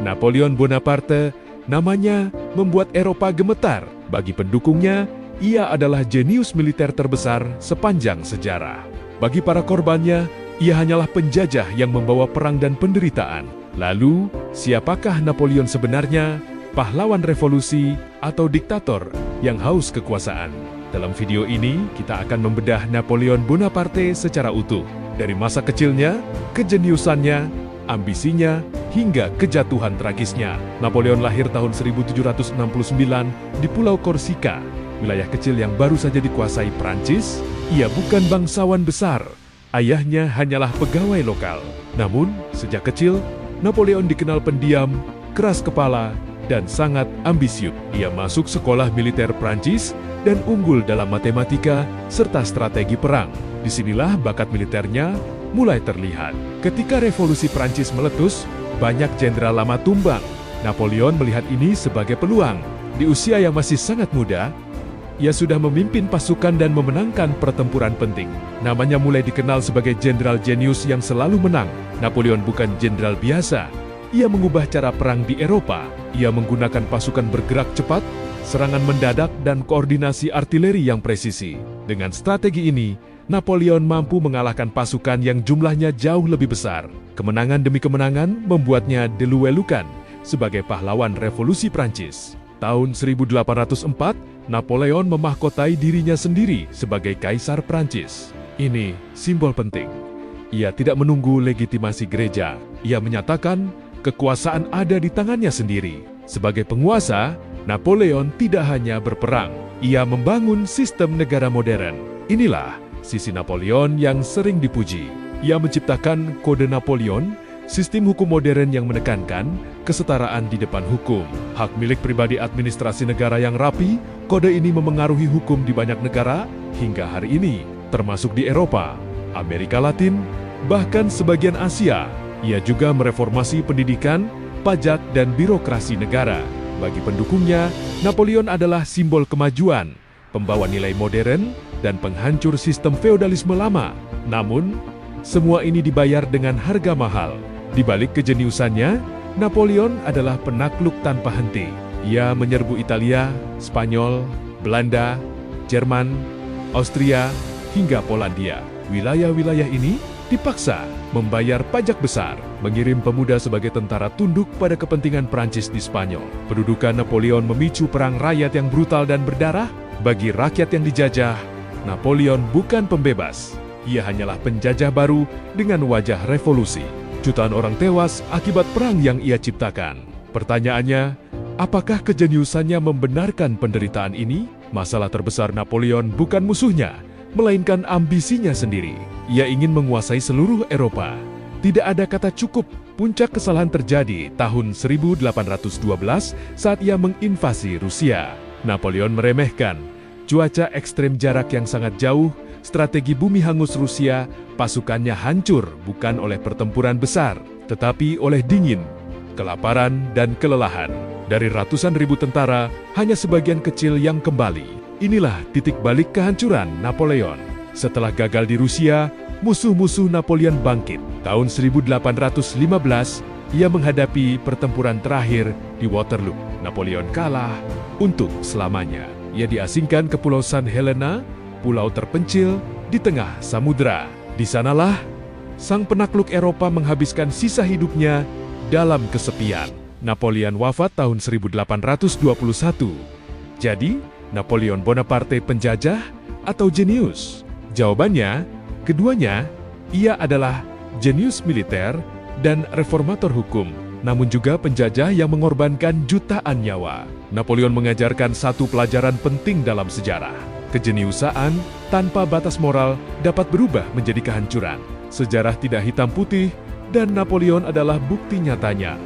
Napoleon Bonaparte, namanya membuat Eropa gemetar. Bagi pendukungnya, ia adalah jenius militer terbesar sepanjang sejarah. Bagi para korbannya, ia hanyalah penjajah yang membawa perang dan penderitaan. Lalu, siapakah Napoleon sebenarnya? Pahlawan revolusi atau diktator yang haus kekuasaan? Dalam video ini, kita akan membedah Napoleon Bonaparte secara utuh. Dari masa kecilnya, kejeniusannya, ambisinya, hingga kejatuhan tragisnya. Napoleon lahir tahun 1769 di Pulau Korsika, wilayah kecil yang baru saja dikuasai Prancis. Ia bukan bangsawan besar. Ayahnya hanyalah pegawai lokal. Namun, sejak kecil, Napoleon dikenal pendiam, keras kepala, dan sangat ambisius. Ia masuk sekolah militer Prancis dan unggul dalam matematika serta strategi perang. Disinilah bakat militernya mulai terlihat. Ketika revolusi Prancis meletus, banyak jenderal lama tumbang. Napoleon melihat ini sebagai peluang. Di usia yang masih sangat muda, ia sudah memimpin pasukan dan memenangkan pertempuran penting. Namanya mulai dikenal sebagai jenderal jenius yang selalu menang. Napoleon bukan jenderal biasa. Ia mengubah cara perang di Eropa. Ia menggunakan pasukan bergerak cepat, serangan mendadak, dan koordinasi artileri yang presisi. Dengan strategi ini, Napoleon mampu mengalahkan pasukan yang jumlahnya jauh lebih besar. Kemenangan demi kemenangan membuatnya diluelukan sebagai pahlawan revolusi Prancis. Tahun 1804, Napoleon memahkotai dirinya sendiri sebagai Kaisar Prancis. Ini simbol penting. Ia tidak menunggu legitimasi gereja. Ia menyatakan kekuasaan ada di tangannya sendiri. Sebagai penguasa, Napoleon tidak hanya berperang. Ia membangun sistem negara modern. Inilah sisi Napoleon yang sering dipuji. Ia menciptakan Kode Napoleon, sistem hukum modern yang menekankan kesetaraan di depan hukum. Hak milik pribadi, administrasi negara yang rapi. Kode ini memengaruhi hukum di banyak negara hingga hari ini, termasuk di Eropa, Amerika Latin, bahkan sebagian Asia. Ia juga mereformasi pendidikan, pajak, dan birokrasi negara. Bagi pendukungnya, Napoleon adalah simbol kemajuan, pembawa nilai modern, dan penghancur sistem feodalisme lama. Namun, semua ini dibayar dengan harga mahal. Di balik kejeniusannya, Napoleon adalah penakluk tanpa henti. Ia menyerbu Italia, Spanyol, Belanda, Jerman, Austria, hingga Polandia. Wilayah-wilayah ini dipaksa membayar pajak besar, mengirim pemuda sebagai tentara tunduk pada kepentingan Prancis di Spanyol. Pendudukan Napoleon memicu perang rakyat yang brutal dan berdarah. Bagi rakyat yang dijajah, Napoleon bukan pembebas. Ia hanyalah penjajah baru dengan wajah revolusi. Jutaan orang tewas akibat perang yang ia ciptakan. Pertanyaannya, apakah kejeniusannya membenarkan penderitaan ini? Masalah terbesar Napoleon bukan musuhnya, melainkan ambisinya sendiri. Ia ingin menguasai seluruh Eropa. Tidak ada kata cukup. Puncak kesalahan terjadi tahun 1812 saat ia menginvasi Rusia. Napoleon meremehkan cuaca ekstrem, jarak yang sangat jauh, strategi bumi hangus Rusia. Pasukannya hancur bukan oleh pertempuran besar, tetapi oleh dingin, kelaparan, dan kelelahan. Dari ratusan ribu tentara, hanya sebagian kecil yang kembali. Inilah titik balik kehancuran Napoleon. Setelah gagal di Rusia, musuh-musuh Napoleon bangkit. Tahun 1815, ia menghadapi pertempuran terakhir di Waterloo. Napoleon kalah untuk selamanya. Ia diasingkan ke Pulau San Helena, pulau terpencil di tengah samudera. Di sanalah sang penakluk Eropa menghabiskan sisa hidupnya dalam kesepian. Napoleon wafat tahun 1821. Jadi, Napoleon Bonaparte penjajah atau jenius? Jawabannya, keduanya. Ia adalah jenius militer dan reformator hukum, namun juga penjajah yang mengorbankan jutaan nyawa. Napoleon mengajarkan satu pelajaran penting dalam sejarah. Kejeniusaan tanpa batas moral dapat berubah menjadi kehancuran. Sejarah tidak hitam putih, dan Napoleon adalah bukti nyatanya.